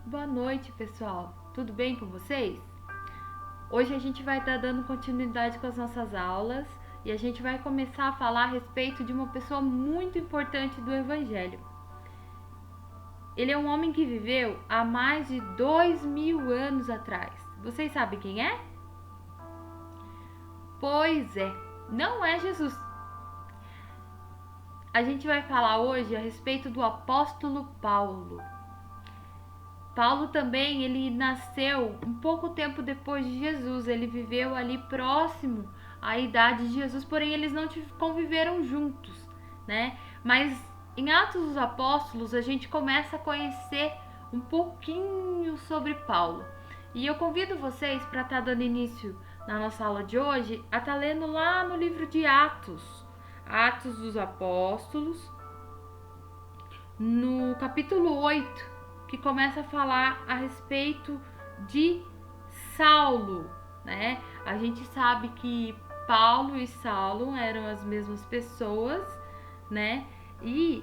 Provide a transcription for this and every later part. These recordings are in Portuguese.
Boa noite, pessoal. Tudo bem com vocês? Hoje a gente vai estar dando continuidade com as nossas aulas e a gente vai começar a falar a respeito de uma pessoa muito importante do Evangelho. Ele é um homem que viveu há mais de 2000 anos atrás. Vocês sabem quem é? Pois é, não é Jesus. A gente vai falar hoje a respeito do apóstolo Paulo. Paulo também, ele nasceu um pouco tempo depois de Jesus, ele viveu ali próximo à idade de Jesus, porém eles não conviveram juntos, né? Mas em Atos dos Apóstolos a gente começa a conhecer um pouquinho sobre Paulo. E eu convido vocês para estar dando início na nossa aula de hoje a estar lendo lá no livro de Atos, Atos dos Apóstolos, no capítulo 8, que começa a falar a respeito de Saulo, né? A gente sabe que Paulo e Saulo eram as mesmas pessoas, né? E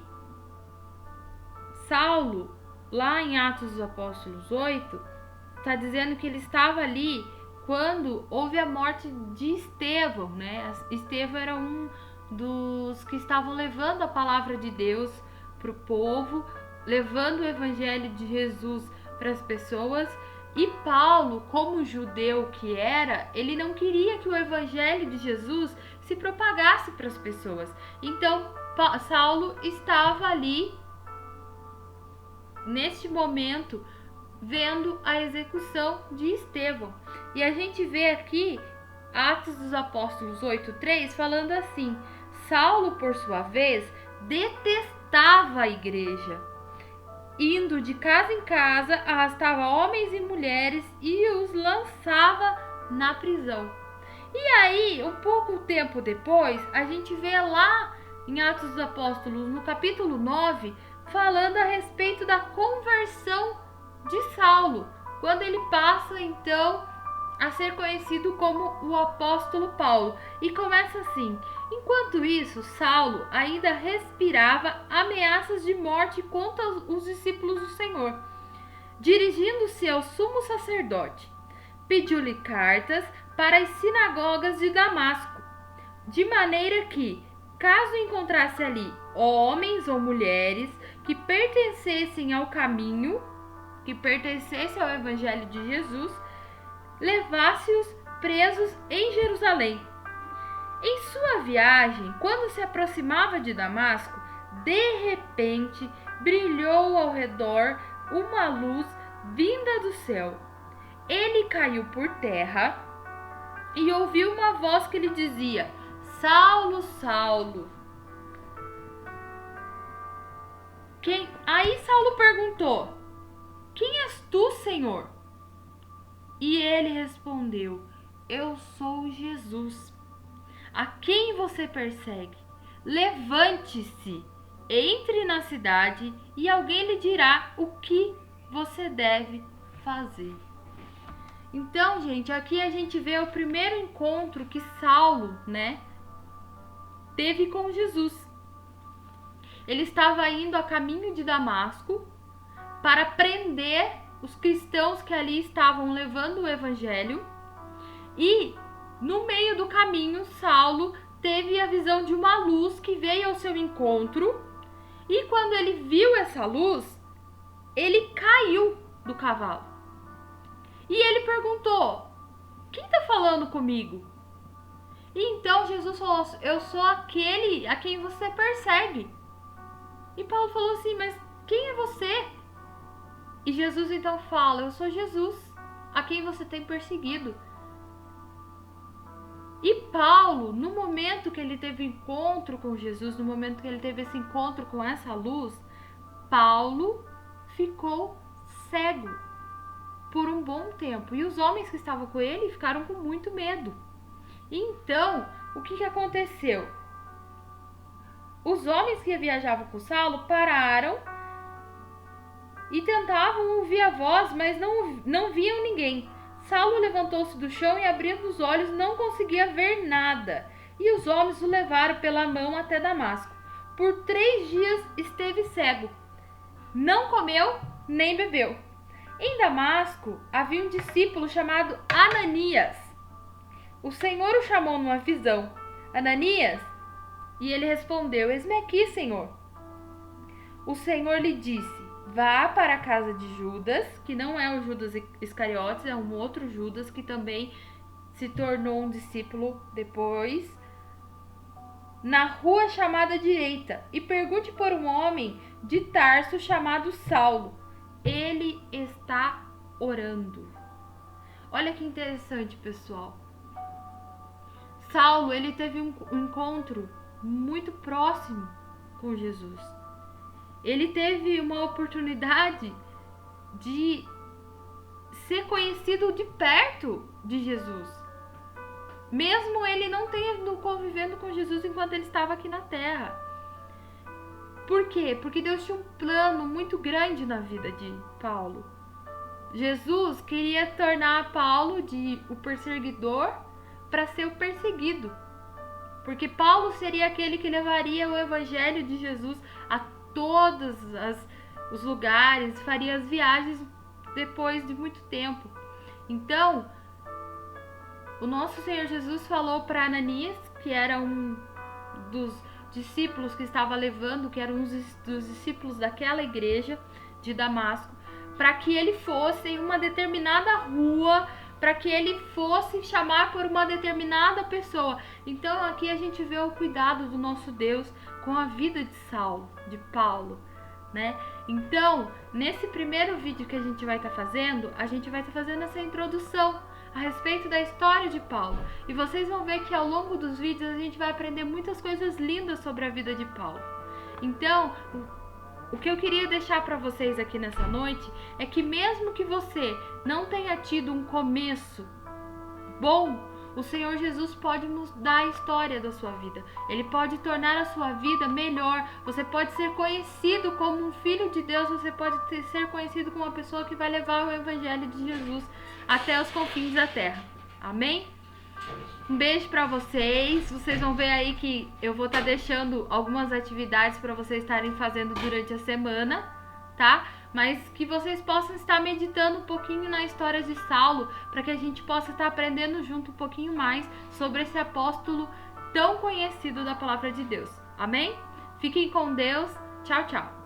Saulo, lá em Atos dos Apóstolos 8, está dizendo que ele estava ali quando houve a morte de Estevão, né? Estevão era um dos que estavam levando a palavra de Deus para o povo, levando o evangelho de Jesus para as pessoas. E Paulo, como judeu que era, ele não queria que o evangelho de Jesus se propagasse para as pessoas. Então, Saulo estava ali, neste momento, vendo a execução de Estevão. E a gente vê aqui Atos dos Apóstolos 8:3 falando assim: Saulo, por sua vez, detestava a igreja. Indo de casa em casa, arrastava homens e mulheres e os lançava na prisão. E aí, um pouco tempo depois, a gente vê lá em Atos dos Apóstolos, no capítulo 9, falando a respeito da conversão de Saulo, quando ele passa então a ser conhecido como o apóstolo Paulo. E começa assim: enquanto isso, Saulo ainda respirava ameaças de morte contra os discípulos do Senhor. Dirigindo-se ao sumo sacerdote, pediu-lhe cartas para as sinagogas de Damasco, de maneira que, caso encontrasse ali homens ou mulheres que pertencessem ao caminho, que pertencessem ao evangelho de Jesus, levasse-os presos em Jerusalém. Em sua viagem, quando se aproximava de Damasco, de repente brilhou ao redor uma luz vinda do céu. Ele caiu por terra e ouviu uma voz que lhe dizia: Saulo, Saulo. Aí Saulo perguntou: quem és tu, Senhor? E ele respondeu: eu sou Jesus, a quem você persegue. Levante-se, entre na cidade e alguém lhe dirá o que você deve fazer. Então, gente, aqui a gente vê o primeiro encontro que Saulo, né, teve com Jesus. Ele estava indo a caminho de Damasco para prender os cristãos que ali estavam levando o evangelho. E no meio do caminho, Saulo teve a visão de uma luz que veio ao seu encontro. E quando ele viu essa luz, ele caiu do cavalo. E ele perguntou: quem está falando comigo? E então Jesus falou: eu sou aquele a quem você persegue. E Paulo falou assim: mas quem é você? E Jesus então fala: eu sou Jesus, a quem você tem perseguido. E Paulo, no momento que ele teve encontro com Jesus, no momento que ele teve esse encontro com essa luz, Paulo ficou cego por um bom tempo. E os homens que estavam com ele ficaram com muito medo. Então, o que aconteceu? Os homens que viajavam com Saulo pararam e tentavam ouvir a voz, mas não viam ninguém. Saulo levantou-se do chão e, abrindo os olhos, não conseguia ver nada. E os homens o levaram pela mão até Damasco. Por 3 dias esteve cego. Não comeu nem bebeu. Em Damasco havia um discípulo chamado Ananias. O Senhor o chamou numa visão. Ananias? E ele respondeu: Eis-me aqui, Senhor. O Senhor lhe disse: Vá para a casa de Judas, que não é o Judas Iscariotes, é um outro Judas que também se tornou um discípulo depois, na rua chamada direita, e pergunte por um homem de Tarso chamado Saulo. Ele está orando. Olha que interessante, pessoal. Saulo, ele teve um encontro muito próximo com Jesus. Ele teve uma oportunidade de ser conhecido de perto de Jesus. Mesmo ele não tendo convivendo com Jesus enquanto ele estava aqui na terra. Por quê? Porque Deus tinha um plano muito grande na vida de Paulo. Jesus queria tornar Paulo de o perseguidor para ser o perseguido. Porque Paulo seria aquele que levaria o evangelho de Jesus a todos os lugares, faria as viagens depois de muito tempo. Então, o nosso Senhor Jesus falou para Ananias, que era um dos discípulos que estava levando, que era um dos discípulos daquela igreja de Damasco, para que ele fosse em uma determinada rua, para que ele fosse chamar por uma determinada pessoa. Então aqui a gente vê o cuidado do nosso Deus com a vida de Saulo, de Paulo, né? Então, nesse primeiro vídeo que a gente vai estar fazendo, a gente vai estar fazendo essa introdução a respeito da história de Paulo. E vocês vão ver que ao longo dos vídeos a gente vai aprender muitas coisas lindas sobre a vida de Paulo. Então, o que eu queria deixar para vocês aqui nessa noite é que mesmo que você não tenha tido um começo bom, o Senhor Jesus pode mudar a história da sua vida. Ele pode tornar a sua vida melhor. Você pode ser conhecido como um filho de Deus. Você pode ser conhecido como uma pessoa que vai levar o evangelho de Jesus até os confins da terra. Amém? Um beijo pra vocês. Vocês vão ver aí que eu vou estar deixando algumas atividades para vocês estarem fazendo durante a semana, tá? Mas que vocês possam estar meditando um pouquinho na história de Saulo, para que a gente possa estar aprendendo junto um pouquinho mais sobre esse apóstolo tão conhecido da palavra de Deus. Amém? Fiquem com Deus. Tchau, tchau.